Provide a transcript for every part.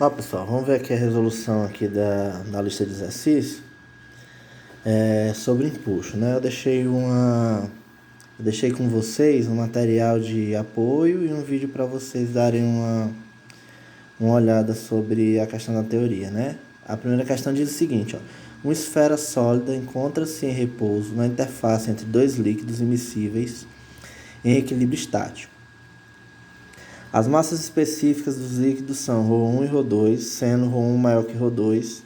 Ó, pessoal, vamos ver aqui a resolução aqui da lista de exercícios sobre empuxo, né? Eu deixei com vocês um material de apoio e um vídeo para vocês darem uma olhada sobre a questão da teoria, né? A primeira questão diz o seguinte, ó: uma esfera sólida encontra-se em repouso na interface entre dois líquidos immiscíveis em equilíbrio estático. As massas específicas dos líquidos são ρ1 e ρ2, sendo ρ1 maior que ρ2.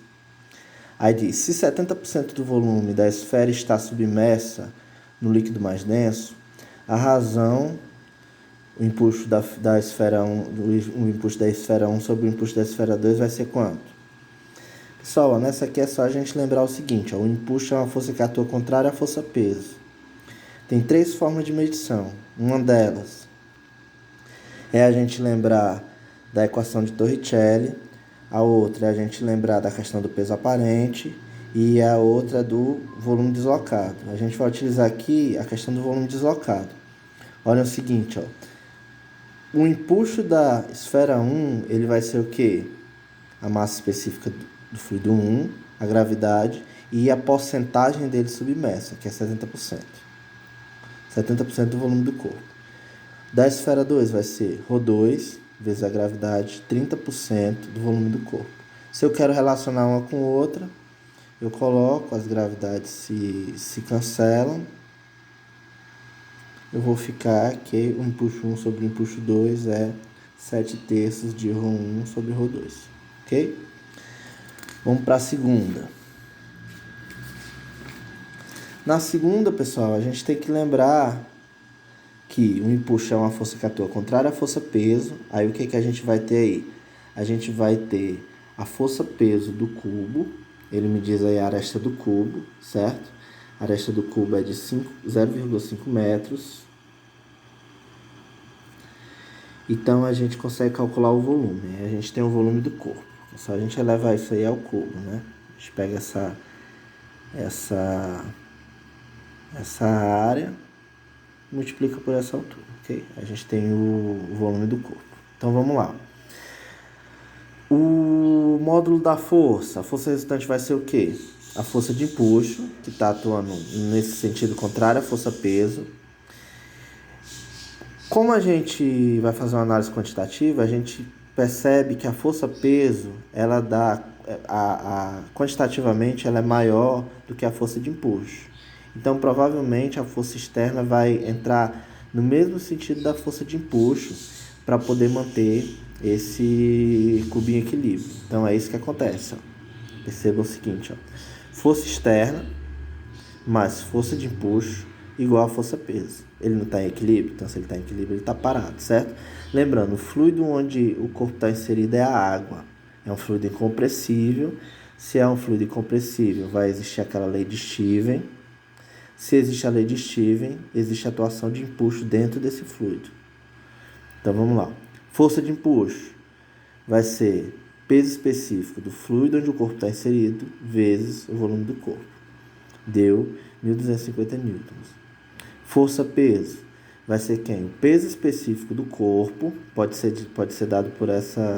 Aí diz, se 70% do volume da esfera está submersa no líquido mais denso, a razão, o impulso da esfera 1, o impulso da esfera 1 sobre o impulso da esfera 2 vai ser quanto? Pessoal, ó, nessa aqui é só a gente lembrar o seguinte, ó, o impulso é uma força que atua contrária à força-peso. Tem 3 formas de medição. Uma delas é a gente lembrar da equação de Torricelli, a outra é a gente lembrar da questão do peso aparente e a outra do volume deslocado. A gente vai utilizar aqui a questão do volume deslocado. Olha o seguinte, ó. O impulso da esfera 1, ele vai ser o quê? A massa específica do fluido 1, a gravidade e a porcentagem dele submersa, que é 70%. 70% do volume do corpo. Da esfera 2 vai ser ρ2 vezes a gravidade, 30% do volume do corpo. Se eu quero relacionar uma com outra, eu coloco, as gravidades se cancelam. Eu vou ficar que o impulso 1 sobre o impulso 2 é 7/3 de ρ1 sobre ρ2. Ok? Vamos para a segunda. Na segunda, pessoal, a gente tem que lembrar que o impulso é uma força que atua contrária à força-peso. Aí o que a gente vai ter aí? A gente vai ter a força-peso do cubo. Ele me diz aí a aresta do cubo, certo? A aresta do cubo é de 0,5 metros. Então a gente consegue calcular o volume. A gente tem o volume do corpo. É só a gente elevar isso aí ao cubo, né? A gente pega essa área, multiplica por essa altura, ok? A gente tem o volume do corpo. Então vamos lá. O módulo da força, a força resultante vai ser o quê? A força de empuxo, que está atuando nesse sentido contrário à força-peso. Como a gente vai fazer uma análise quantitativa, a gente percebe que a força-peso, ela dá, quantitativamente, ela é maior do que a força de empuxo. Então, provavelmente, a força externa vai entrar no mesmo sentido da força de empuxo para poder manter esse cubinho em equilíbrio. Então, é isso que acontece. Ó. Perceba o seguinte, ó. Força externa mais força de empuxo igual a força-peso. Ele não está em equilíbrio? Então, se ele está em equilíbrio, ele está parado, certo? Lembrando, o fluido onde o corpo está inserido é a água. É um fluido incompressível. Se é um fluido incompressível, vai existir aquela lei de Steven. Se existe a lei de Steven, existe a atuação de empuxo dentro desse fluido. Então, vamos lá. Força de empuxo vai ser peso específico do fluido onde o corpo está inserido vezes o volume do corpo. Deu 1.250 newtons. Força-peso vai ser quem? O peso específico do corpo, pode ser dado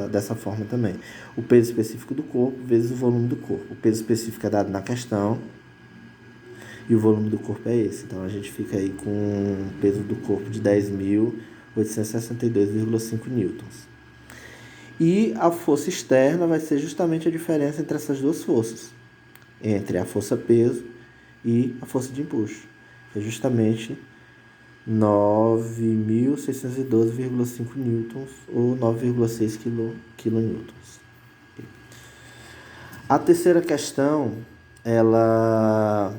dessa forma também. O peso específico do corpo vezes o volume do corpo. O peso específico é dado na questão e o volume do corpo é esse. Então, a gente fica aí com o peso do corpo de 10.862,5 newtons. E a força externa vai ser justamente a diferença entre essas duas forças, entre a força-peso e a força de empuxo, que é justamente 9.612,5 newtons ou 9,6 kilonewtons. A terceira questão, ela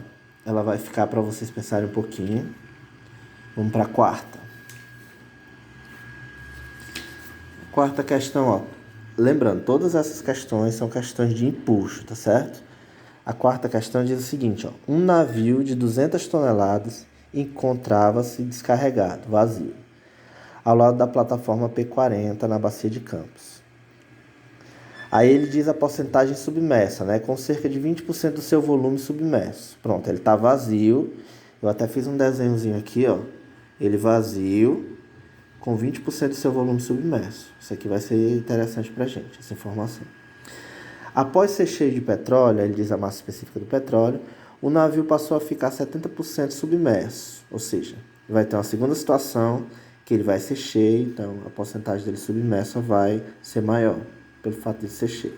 vai ficar para vocês pensarem um pouquinho. Vamos para a quarta. Quarta questão, ó. Lembrando, todas essas questões são questões de empuxo, tá certo? A quarta questão diz o seguinte, ó: um navio de 200 toneladas encontrava-se descarregado, vazio, ao lado da plataforma P40 na Bacia de Campos. Aí ele diz a porcentagem submersa, né? Com cerca de 20% do seu volume submerso. Pronto, ele está vazio. Eu até fiz um desenhozinho aqui, ó. Ele vazio. com 20% do seu volume submerso. Isso aqui vai ser interessante para a gente, essa informação. Após ser cheio de petróleo, ele diz a massa específica do petróleo, o navio passou a ficar 70% submerso, ou seja, vai ter uma segunda situação que ele vai ser cheio, então a porcentagem dele submersa vai ser maior, pelo fato de ser cheio.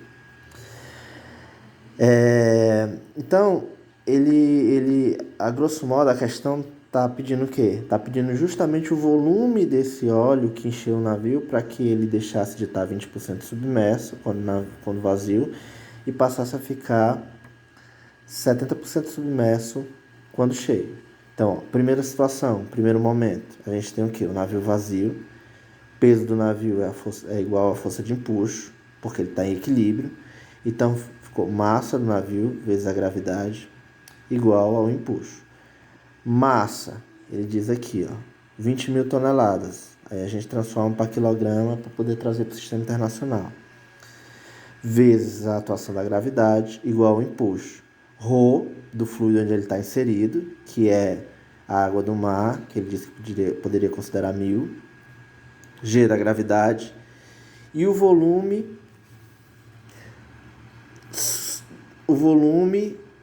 Então, ele, a grosso modo, a questão está pedindo o quê? Está pedindo justamente o volume desse óleo que encheu o navio para que ele deixasse de estar 20% submerso quando vazio e passasse a ficar 70% submerso quando cheio. Então, ó, primeira situação, primeiro momento, a gente tem o quê? O navio vazio, o peso do navio é igual à força de empuxo, porque ele está em equilíbrio, então ficou massa do navio vezes a gravidade igual ao empuxo. Massa, ele diz aqui, ó, 20 mil toneladas. Aí a gente transforma para quilograma para poder trazer para o sistema internacional. Vezes a atuação da gravidade igual ao empuxo. Rho, do fluido onde ele está inserido, que é a água do mar, que ele disse que poderia considerar 1000. G da gravidade. E o volume,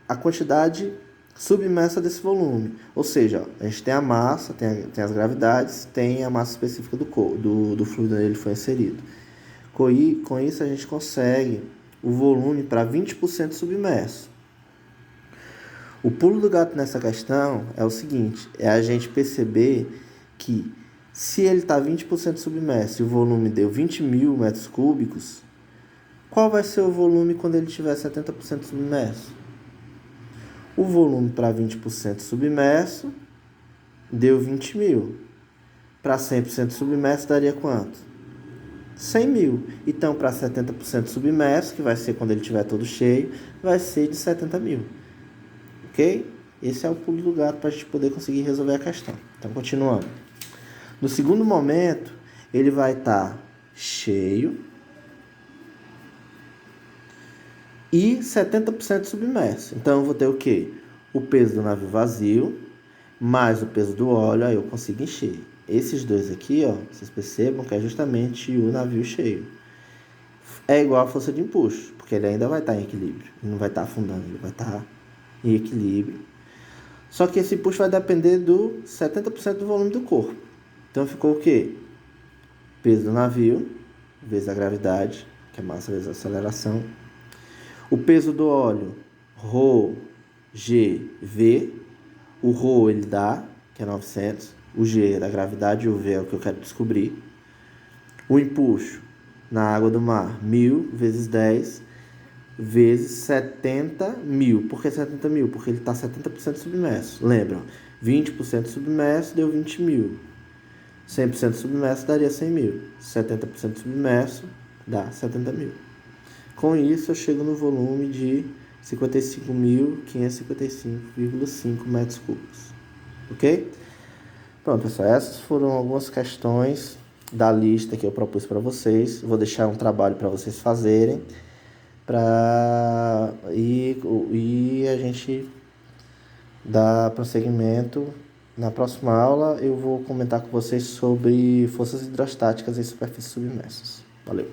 a quantidade submersa desse volume. Ou seja, ó, a gente tem a massa, tem as gravidades, tem a massa específica do fluido onde ele foi inserido. Com isso a gente consegue o volume para 20% submerso. O pulo do gato nessa questão é o seguinte, é a gente perceber que se ele está 20% submerso e o volume deu 20 mil metros cúbicos, qual vai ser o volume quando ele estiver 70% submerso? O volume para 20% submerso deu 20 mil. Para 100% submerso daria quanto? 100 mil. Então, para 70% submerso, que vai ser quando ele estiver todo cheio, vai ser de 70 mil. Ok? Esse é o pulo do gato para a gente poder conseguir resolver a questão. Então, continuando. No segundo momento, ele vai estar cheio e 70% submerso. Então, eu vou ter o quê? O peso do navio vazio, mais o peso do óleo, aí eu consigo encher. Esses dois aqui, ó, vocês percebam que é justamente o navio cheio. É igual a força de empuxo, porque ele ainda vai estar em equilíbrio. Ele não vai estar afundando, ele vai estar em equilíbrio. Só que esse empuxo vai depender do 70% do volume do corpo. Então, ficou o quê? Peso do navio, vezes a gravidade, que é massa vezes a aceleração. O peso do óleo, Rho, G, V. O Rho ele dá, que é 900. O G é da gravidade e o V é o que eu quero descobrir. O empuxo na água do mar, 1000 vezes 10 vezes 70 mil. Por que 70 mil? Porque ele está 70% submerso. Lembra? 20% submerso deu 20 mil. 100% submerso daria 100 mil. 70% submerso dá 70 mil. Com isso, eu chego no volume de 55.555,5 metros cúbicos. Ok? Pronto, pessoal. Essas foram algumas questões da lista que eu propus para vocês. Vou deixar um trabalho para vocês fazerem. E a gente dá prosseguimento. Na próxima aula, eu vou comentar com vocês sobre forças hidrostáticas em superfícies submersas. Valeu!